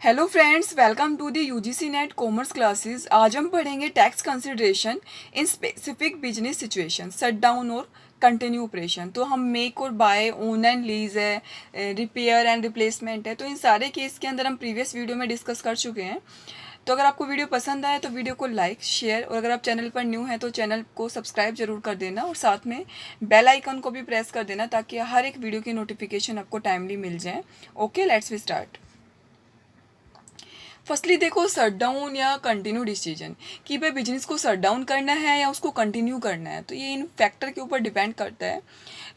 Hello friends, welcome to the UGC NET commerce classes. आज हम पढ़ेंगे tax consideration in specific business situation, shut down और continue operation. तो हम make और बाय, ओन एंड लीज है, रिपेयर एंड रिप्लेसमेंट है। तो इन सारे केस के अंदर हम प्रीवियस वीडियो में डिस्कस कर चुके हैं। तो अगर आपको वीडियो पसंद आए तो वीडियो को लाइक, शेयर और अगर आप चैनल पर न्यू हैं तो चैनल को सब्सक्राइब जरूर कर देना और साथ में बेल आइकन को भी प्रेस कर देना ताकि हर एक वीडियो की नोटिफिकेशन आपको टाइमली मिल जाए। Okay, let's we start. Firstly देखो, शट डाउन या कंटिन्यू डिसीजन कि भाई बिजनेस को शट डाउन करना है या उसको कंटिन्यू करना है। तो ये इन फैक्टर के ऊपर डिपेंड करता है।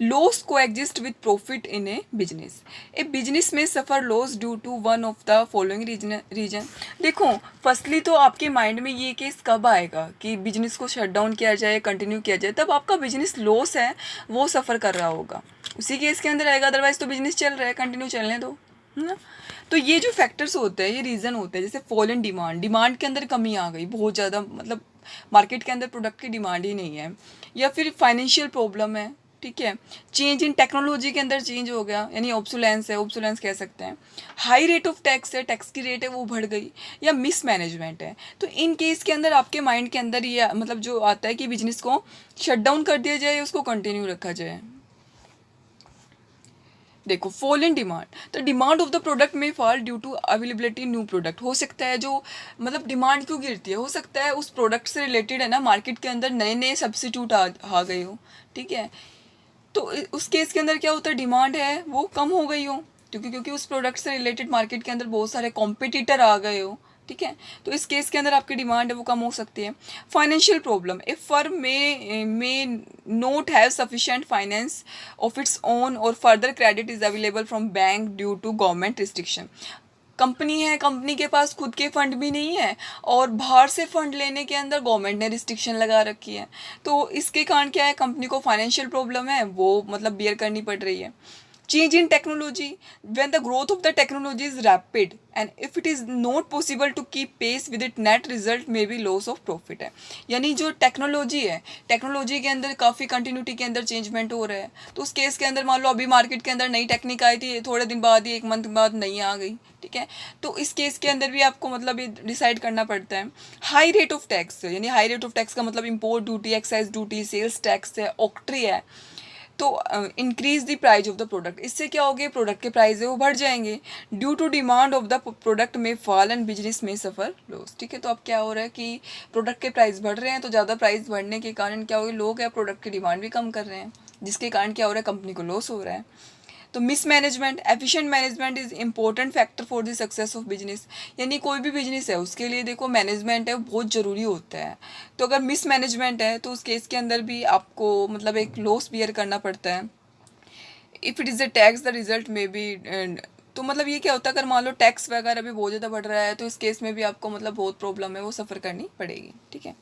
लॉस को exist with profit in a business में suffer loss due to one of the following reason. देखो, फर्स्टली तो आपके माइंड में ये केस कब आएगा कि बिजनेस को शट डाउन किया जाए, कंटिन्यू किया जाए, तब आपका बिजनेस लॉस है वो सफ़र कर रहा होगा, उसी केस के अंदर आएगा। अदरवाइज तो बिजनेस चल रहा है, कंटिन्यू चलने दो, है ना। तो ये जो फैक्टर्स होते हैं, ये रीज़न होते हैं। जैसे फॉल इन डिमांड, डिमांड के अंदर कमी आ गई बहुत ज़्यादा, मतलब मार्केट के अंदर प्रोडक्ट की डिमांड ही नहीं है, या फिर फाइनेंशियल प्रॉब्लम है, ठीक है। चेंज इन टेक्नोलॉजी के अंदर चेंज हो गया, यानी ऑब्सोलेंस है, ऑब्सोलेंस कह सकते हैं। हाई रेट ऑफ टैक्स है, टैक्स की रेट है वो बढ़ गई, या मिस मैनेजमेंट है। तो इन केस के अंदर आपके माइंड के अंदर ये मतलब जो आता है कि बिजनेस को शट डाउन कर दिया जाए, उसको कंटिन्यू रखा जाए। देखो, फॉल इन डिमांड, तो डिमांड ऑफ द प्रोडक्ट में fall due to availability new product. हो सकता है जो मतलब डिमांड क्यों गिरती है, हो सकता है उस प्रोडक्ट से रिलेटेड है ना, मार्केट के अंदर नए नए सब्सिट्यूट आ गए हो, ठीक है। तो उस केस के अंदर क्या होता है, डिमांड है वो कम हो गई हो, क्योंकि उस प्रोडक्ट से रिलेटेड मार्केट के अंदर बहुत सारे कॉम्पिटिटर आ गए हो, ठीक है। तो इस केस के अंदर आपकी डिमांड है वो कम हो सकती है। Financial problem, a firm may not have sufficient finance of its own और further credit is available from bank due to government restriction. Company है, कंपनी के पास खुद के फंड भी नहीं है और बाहर से फंड लेने के अंदर गवर्नमेंट ने रिस्ट्रिक्शन लगा रखी है। तो इसके कारण क्या है, कंपनी को फाइनेंशियल प्रॉब्लम है वो मतलब बियर करनी पड़ रही है। Change in technology, when the growth of the technology is rapid and if it is not possible to keep pace with it, net result may be loss of profit है। यानी जो टेक्नोलॉजी है, technology के अंदर काफ़ी continuity के अंदर changement हो रहा है। तो उस केस के अंदर मान लो अभी मार्केट के अंदर नई टेक्निक आई थी, थोड़े दिन बाद ही, एक मंथ बाद नई आ गई, ठीक है। तो इस केस के अंदर भी आपको मतलब ये डिसाइड करना पड़ता है। हाई रेट ऑफ टैक्स, यानी हाई रेट ऑफ टैक्स का मतलब import duty, excise duty, sales tax है, ऑक्ट्री है। तो increase the price of the product, इससे क्या होगा, प्रोडक्ट के प्राइस है वो बढ़ जाएंगे। Due to demand of the product में फॉल एंड बिजनेस में सफ़र लॉस, ठीक है। तो अब क्या हो रहा है कि प्रोडक्ट के प्राइस बढ़ रहे हैं, तो ज़्यादा प्राइस बढ़ने के कारण क्या हो गया, लोग या प्रोडक्ट की डिमांड भी कम कर रहे हैं, जिसके कारण क्या हो रहा है, कंपनी को लॉस हो रहा है। तो miss management, efficient management is important factor for the success of business. यानी कोई भी बिजनेस है उसके लिए देखो मैनेजमेंट है बहुत ज़रूरी होता है। तो अगर मिस मैनेजमेंट है तो उस केस के अंदर भी आपको मतलब एक लॉस बियर करना पड़ता है। If it is a tax the result में बी, तो मतलब ये क्या होता है, अगर मान लो टैक्स वगैरह भी बहुत ज़्यादा बढ़ रहा है तो इस केस में भी आपको मतलब बहुत प्रॉब्लम है वो सफ़र करनी पड़ेगी, ठीक है।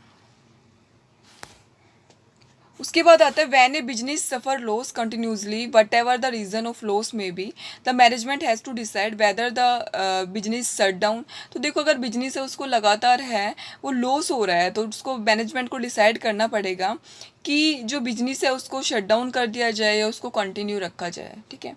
उसके बाद आता है when a business suffer loss continuously whatever the reason of loss may be, the management has to decide whether the business shut down. तो देखो, अगर बिजनेस है उसको लगातार है वो लॉस हो रहा है तो उसको मैनेजमेंट को डिसाइड करना पड़ेगा कि जो बिजनेस है उसको शट डाउन कर दिया जाए या उसको कंटिन्यू रखा जाए, ठीक है।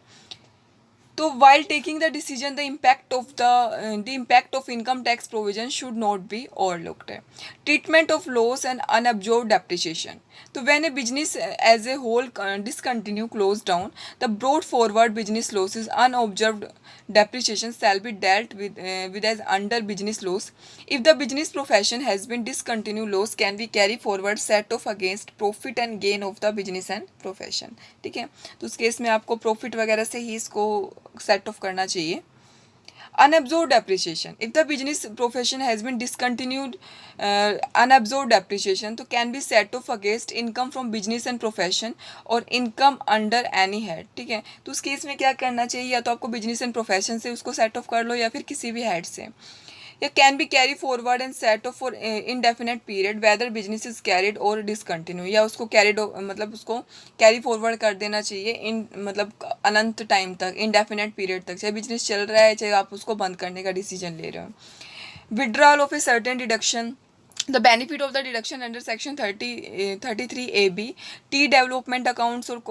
तो while taking the decision, the impact of income tax provision should not be overlooked है। Treatment of loss and unabsorbed depreciation, तो when a business as a whole discontinue close down, the brought forward business losses unobserved depreciation shall be dealt with as under business loss. If the business profession has been discontinued, loss can be carry forward set off against profit and gain of the business and profession, ठीक है। तो उस case में आपको profit वगैरह से ही इसको set of करना चाहिए। unabsorbed depreciation, if the business profession has been discontinued, unabsorbed depreciation तो can be set off against income from business and profession और income under any head, ठीक है। तो उस केस में क्या करना चाहिए, या तो आपको बिजनेस एंड प्रोफेशन से उसको सेट ऑफ कर लो या फिर किसी भी हेड से। या can be carry forward and set off for indefinite period whether business is carried or discontinue, या उसको कैरिड मतलब उसको कैरी फॉरवर्ड कर देना चाहिए इन मतलब अनंत टाइम तक, इनडेफिनेट पीरियड तक, चाहे बिजनेस चल रहा है चाहे आप उसको बंद करने का डिसीजन ले रहे हो। Withdrawal of a certain deduction, The benefit of the deduction under section 33AB, tea development accounts or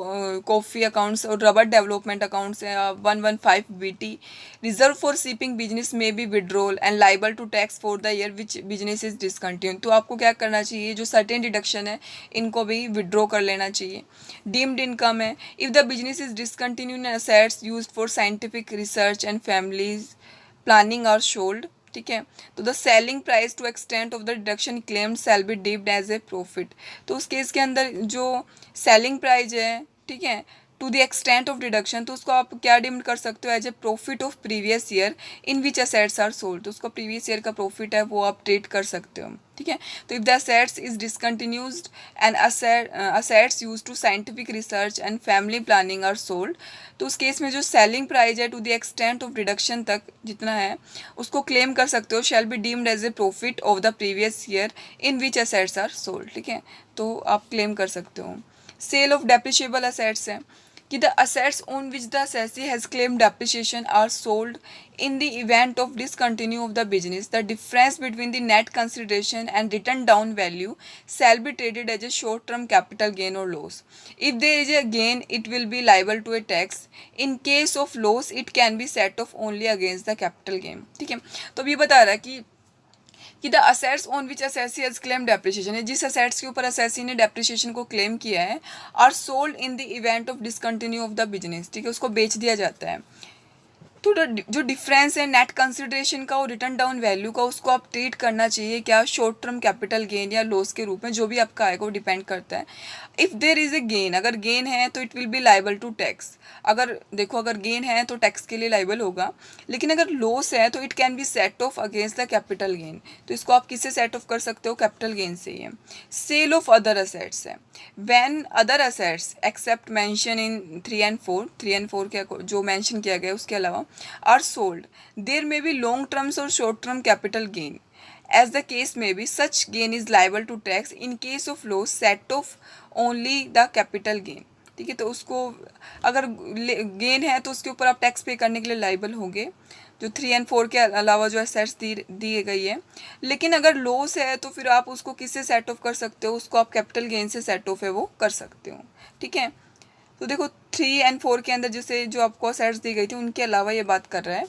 coffee accounts or rubber development accounts 115BT reserved for shipping business may be withdrawal and liable to tax for the year which business is discontinued. तो आपको क्या करना चाहिए, जो certain deduction है इनको भी withdraw कर लेना चाहिए. डीम्ड इनकम है, if the business is discontinued assets used for scientific research and families planning are sold. ठीक है, तो the selling price to extent of the deduction claimed shall be deemed as a profit. तो उस case के अंदर जो selling price है, ठीक है, to the extent of deduction, तो उसको आप क्या डीम्ड कर सकते हो, as a profit of previous year in which assets are sold. तो उसको प्रीवियस ईयर का प्रॉफिट है वो आप ट्रीट कर सकते हो. ठीक है, तो if the assets is discontinued and assets use to scientific research and family planning are sold, तो उस केस में जो सेलिंग प्राइस है to the extent of deduction तक जितना है उसको क्लेम कर सकते हो, shall be deemed as a profit of the previous year in which assets are sold. ठीक है, तो आप क्लेम कर सकते हो. सेल ऑफ डेप्रिशिएबल असेट्स है कि the assets on which the assessee has claim depreciation are sold in the event of discontinue of the business. The difference between the net consideration and written down value shall be treated as a short term capital gain or loss. If there is a gain, it will be liable to a tax. In case of loss, it can be set off only against the capital gain. ठीक है, तो अभी बता रहा है कि the assets on which assessee has claim depreciation है, जिस असेट्स के ऊपर असेसी ने डेप्रिशिएशन को क्लेम किया है, are sold in the event of discontinue of the business. ठीक है, उसको बेच दिया जाता है. तो जो डिफरेंस है नेट कंसिडरेशन का और रिटर्न डाउन वैल्यू का, उसको आप ट्रीट करना चाहिए क्या, शॉर्ट टर्म कैपिटल गेन या लॉस के रूप में, जो भी आपका आएगा वो डिपेंड करता है. If there is a gain, अगर गेन है तो it will be liable to tax. अगर देखो अगर गेन है तो टैक्स के लिए लाइबल होगा, लेकिन अगर लॉस है तो it can be set of against the capital gain. तो इसको आप किससे सेट ऑफ कर सकते हो, कैपिटल गेन से ही है. सेल ऑफ अदर असेट्स है, when other assets except mention in 3 and 4, 3 and 4 के जो मेंशन किया गया उसके अलावा are sold, there may be long terms or short term capital gain. As the case may be, such gain is liable to tax. In case of loss, set off only the capital gain. ठीक है, तो उसको अगर gain है तो उसके ऊपर आप टैक्स पे करने के लिए लाइबल होंगे, जो 3 and 4 के अलावा जो एसेट्स दी गई है. लेकिन अगर लॉस है तो फिर आप उसको किससे सेट ऑफ कर सकते हो, उसको आप कैपिटल गेन से सेट ऑफ है वो कर सकते हो. ठीक है, तो देखो 3 and 4 के अंदर जैसे जो आपको असेट्स दी गई थी उनके अलावा ये बात कर रहा है.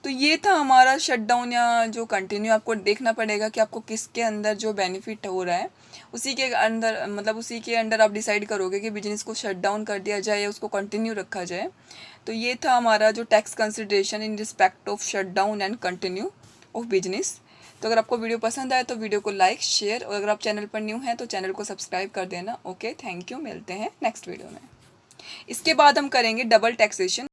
तो ये था हमारा शट डाउन या जो कंटिन्यू. आपको देखना पड़ेगा कि आपको किसके अंदर जो बेनिफिट हो रहा है उसी के अंदर, मतलब उसी के अंडर आप डिसाइड करोगे कि बिजनेस को शट डाउन कर दिया जाए या उसको कंटिन्यू रखा जाए. तो ये था हमारा जो tax consideration in respect of shut down and continue of business. तो अगर आपको वीडियो पसंद आए तो वीडियो को लाइक शेयर, और अगर आप चैनल पर न्यू हैं तो चैनल को सब्सक्राइब कर देना. ओके, थैंक यू, मिलते हैं नेक्स्ट वीडियो में. इसके बाद हम करेंगे डबल टैक्सेशन.